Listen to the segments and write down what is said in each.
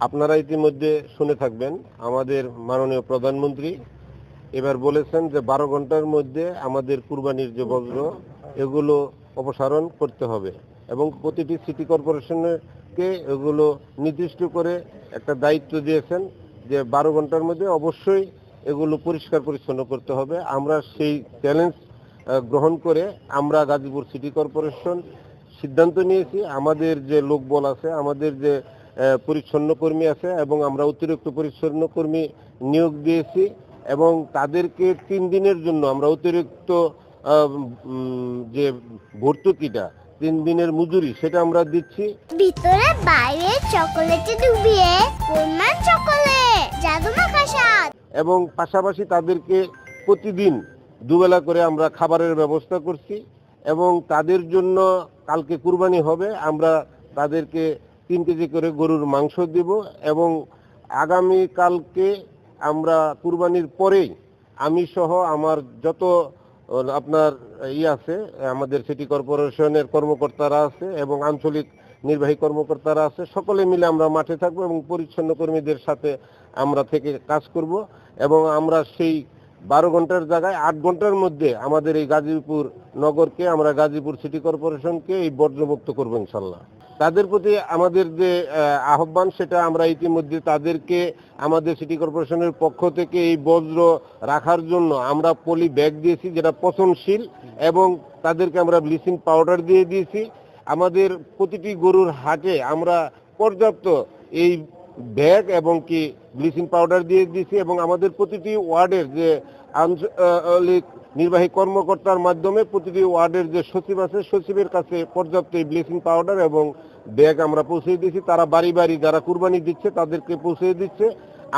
আপনারা ইতিমধ্যে শুনে থাকবেন আমাদের মাননীয় প্রধানমন্ত্রী এবার বলেছেন যে 12 ঘন্টার মধ্যে আমাদের কুরবানির যে বজ্র এগুলো অপসারণ করতে হবে এবং প্রতিটি সিটি কর্পোরেশনকে এগুলো নির্দিষ্ট করে একটা দায়িত্ব দিয়েছেন যে 12 ঘন্টার মধ্যে অবশ্যই এগুলো পরিষ্কার পরিচ্ছন্ন করতে হবে। আমরা সেই চ্যালেঞ্জ গ্রহণ করে আমরা গাজীপুর সিটি কর্পোরেশন সিদ্ধান্ত নিয়েছি আমাদের যে লোকবল আছে, আমাদের যে পরিচ্ছন্ন কর্মী আছে এবং আমরা অতিরিক্ত পরিচ্ছন্ন কর্মী নিয়োগ দিয়েছি এবং তাদেরকে 3 দিনের জন্য আমরা অতিরিক্ত যে ভর্তুকিটা 3 দিনের মজুরি সেটা আমরা দিচ্ছি। ভিতরে বাইরে চকোলেটে ডুবিয়ে গোলমাল চকোলেট জাদু মাখা স্বাদ। এবং পাশাপাশি তাদেরকে প্রতিদিন দুবেলা করে আমরা খাবারের ব্যবস্থা করছি এবং তাদের জন্য কালকে কুরবানি হবে, আমরা তাদেরকে 3 কেজি করে গরুর মাংস দেব এবং আগামী কালকে আমরা কুরবানির পরেই আমি সহ আমার যত আপনার আছে আমাদের সিটি কর্পোরেশনের কর্মকর্তারা আছে এবং আঞ্চলিক নির্বাহী কর্মকর্তারা আছে, সকলে মিলে আমরা মাঠে থাকবো এবং পরিচ্ছন্ন কর্মীদের সাথে আমরা থেকে কাজ করব এবং আমরা সেই 12 ঘন্টার জায়গায় 8 ঘন্টার মধ্যে আমাদের এই গাজীপুর নগরকে, আমরা গাজীপুর সিটি কর্পোরেশনকে এই বর্জ্যমুক্ত করবো ইনশাল্লাহ। তাদের প্রতি আমাদের যে আহ্বান সেটা আমরা ইতিমধ্যে তাদেরকে আমাদের সিটি কর্পোরেশনের পক্ষ থেকে এই বজ্র রাখার জন্য আমরা পলি ব্যাগ দিয়েছি যেটা পচনশীল এবং তাদেরকে আমরা ব্লিচিং পাউডার দিয়ে দিয়েছি। আমাদের প্রতিটি গরুর হাটে আমরা পর্যাপ্ত এই ব্যাগ এবং কি ব্লিচিং পাউডার দিয়ে দিয়েছি এবং আমাদের প্রতিটি ওয়ার্ডের যে আঞ্চলিক নির্বাহী কর্মকর্তার মাধ্যমে প্রতিটি ওয়ার্ডের যে সচিব আছে সচিবের কাছে পর্যাপ্ত এই ব্লিচিং পাউডার এবং ব্যাগ আমরা পৌঁছে দিয়েছি। তারা বাড়ি বাড়ি যারা কুরবানি দিচ্ছে তাদেরকে পৌঁছে দিচ্ছে।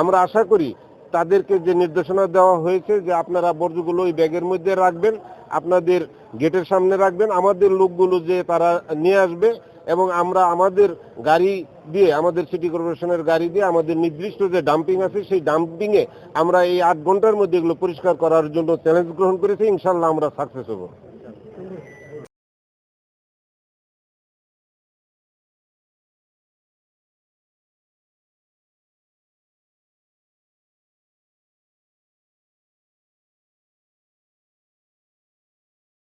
আমরা আশা করি তাদেরকে যে নির্দেশনা দেওয়া হয়েছে যে আপনারা বর্জ্যগুলো ওই ব্যাগের মধ্যে রাখবেন, আপনাদের গেটের সামনে রাখবেন, আমাদের লোকগুলো যে তারা নিয়ে আসবে এবং আমরা আমাদের গাড়ি দিয়ে, আমাদের সিটি কর্পোরেশনের গাড়ি দিয়ে আমাদের নির্দিষ্ট যে ডাম্পিং আছে সেই ডাম্পিংয়ে আমরা এই 8 ঘন্টার মধ্যে এগুলো পরিষ্কার করার জন্য চ্যালেঞ্জ গ্রহণ করেছি। ইনশাল্লাহ আমরা সাকসেস হব।